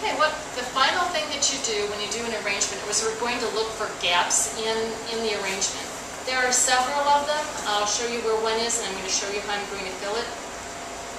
Okay, what the final thing that you do when you do an arrangement is we're going to look for gaps in the arrangement. There are several of them. I'll show you where one is, and I'm going to show you how I'm going to fill it.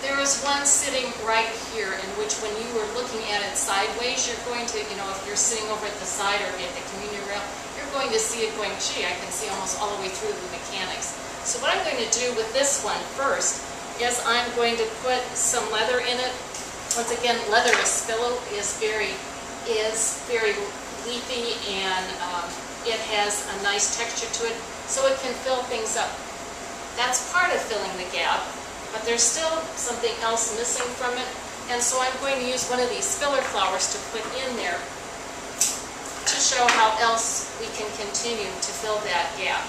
There is one sitting right here in which when you were looking at it sideways, you're going to, if you're sitting over at the side or at the communion rail, you're going to see it going, gee, I can see almost all the way through the mechanics. So what I'm going to do with this one first is I'm going to put some leather in it. Once again, leather is very leafy, and it has a nice texture to it, so it can fill things up. That's part of filling the gap, but there's still something else missing from it, and so I'm going to use one of these filler flowers to put in there to show how else we can continue to fill that gap.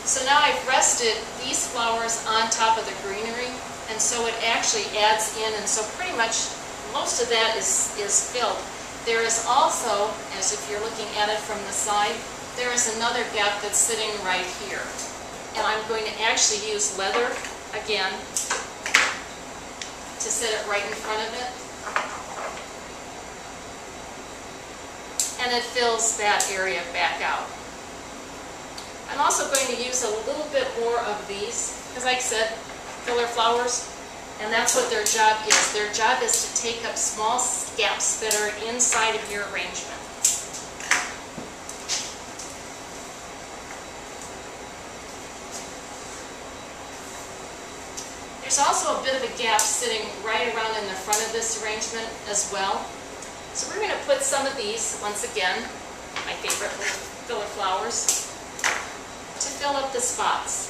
So now I've rested these flowers on top of the greenery, and so it actually adds in, and so pretty much most of that is filled. There is also, as if you're looking at it from the side, there is another gap that's sitting right here. And I'm going to actually use leather again to sit it right in front of it. And it fills that area back out. I'm also going to use a little bit more of these, because like I said, filler flowers, and that's what their job is. Their job is to take up small gaps that are inside of your arrangement. There's also a bit of a gap sitting right around in the front of this arrangement as well. So we're going to put some of these, once again, my favorite filler flowers, to fill up the spots.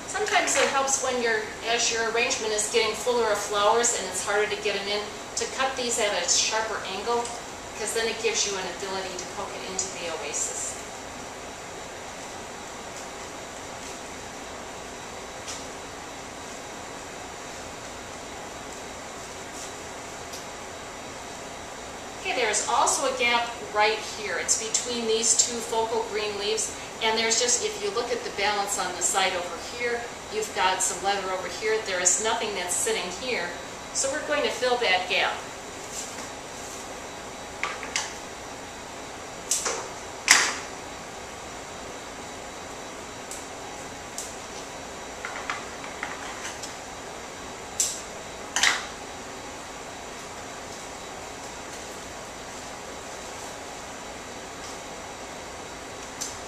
Sometimes it helps when as your arrangement is getting fuller of flowers and it's harder to get them in, to cut these at a sharper angle, because then it gives you an ability to poke it into the oasis. Okay, there's also a gap right here. It's between these two focal green leaves. And there's just, if you look at the balance on the side over here, you've got some leather over here. There is nothing that's sitting here. So we're going to fill that gap.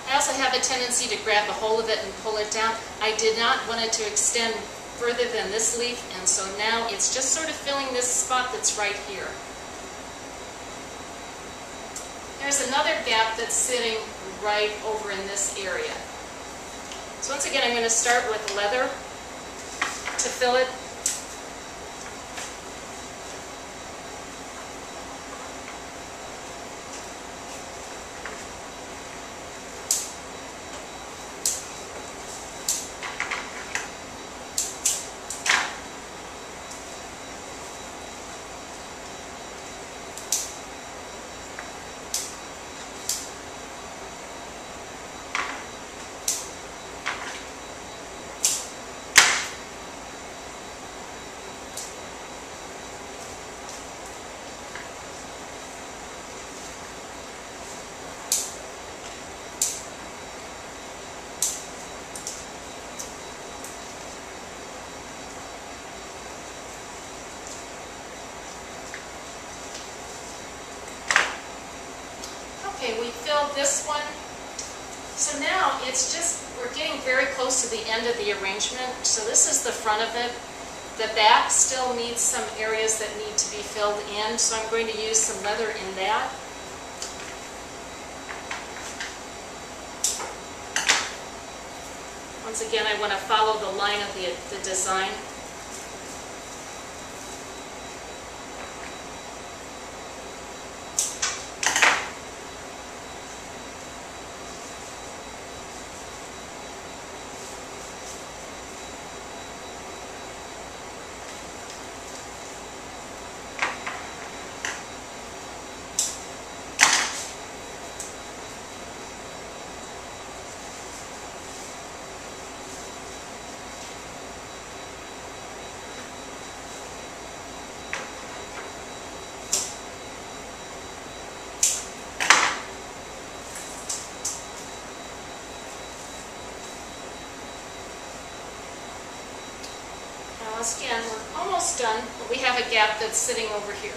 I also have a tendency to grab a hold of it and pull it down. I did not want it to extend further than this leaf, and so now it's just sort of filling this spot that's right here. There's another gap that's sitting right over in this area. So once again, I'm going to start with leather to fill it. Okay, we filled this one. So now it's just, we're getting very close to the end of the arrangement. So this is the front of it. The back still needs some areas that need to be filled in, so I'm going to use some leather in that. Once again, I want to follow the line of the design. Once again, we're almost done, but we have a gap that's sitting over here.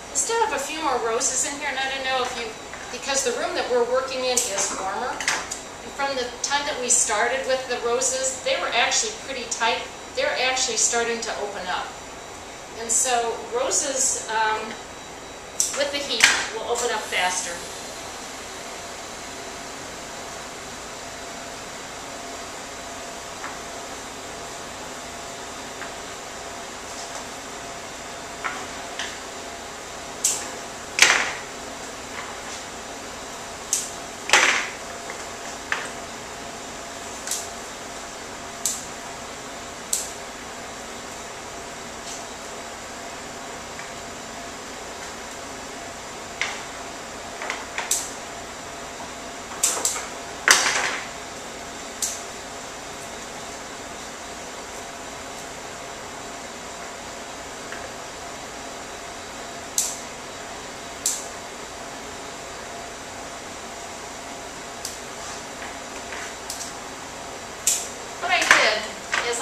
I still have a few more roses in here, and I don't know if you, because the room that we're working in is warmer, and from the time that we started with the roses, they were actually pretty tight. They're actually starting to open up. And so roses, with the heat, will open up faster.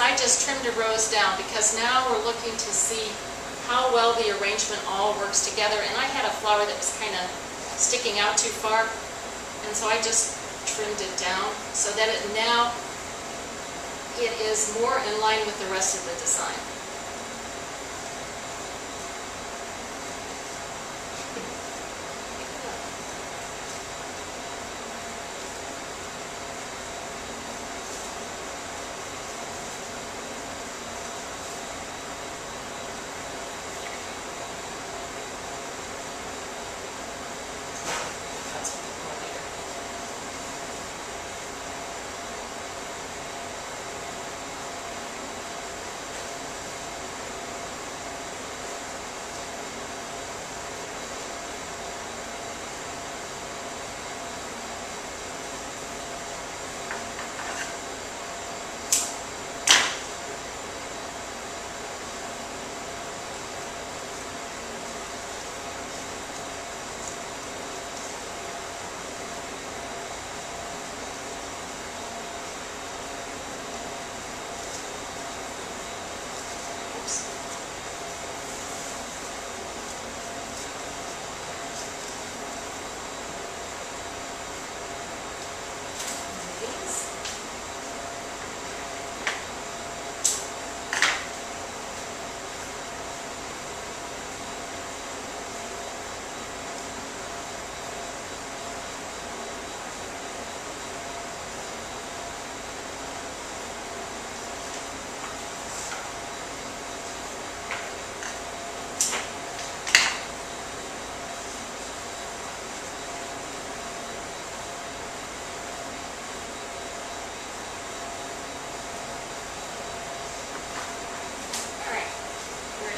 I just trimmed a rose down because now we're looking to see how well the arrangement all works together. And I had a flower that was kind of sticking out too far, and so I just trimmed it down so that now it is more in line with the rest of the design.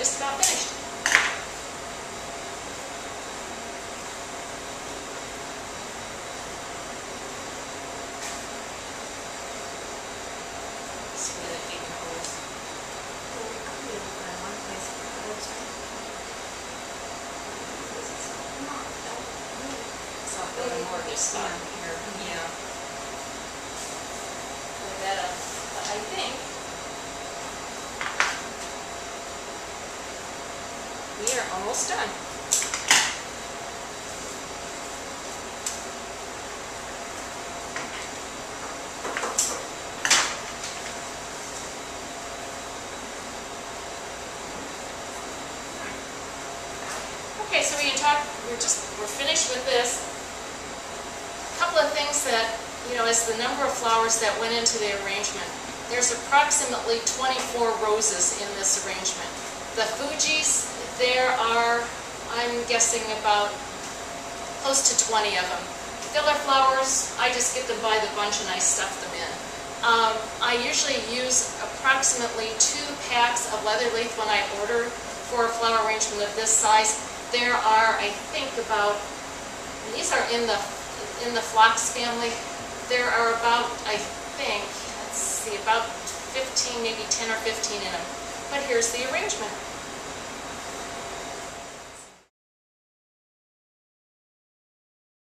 just about finished. See where the deep goes. So I'll build more just spot here. Yeah. Lay that up. But I think we are almost done. Okay, so we're finished with this. A couple of things that, is the number of flowers that went into the arrangement. There's approximately 24 roses in this arrangement. The Fujis, there are, I'm guessing, about close to 20 of them. Filler flowers, I just get them by the bunch and I stuff them in. I usually use approximately 2 packs of leather leaf when I order for a flower arrangement of this size. There are, I think, about, and these are in the phlox family, there are about, I think, let's see, about 15, maybe 10 or 15 in them. But here's the arrangement.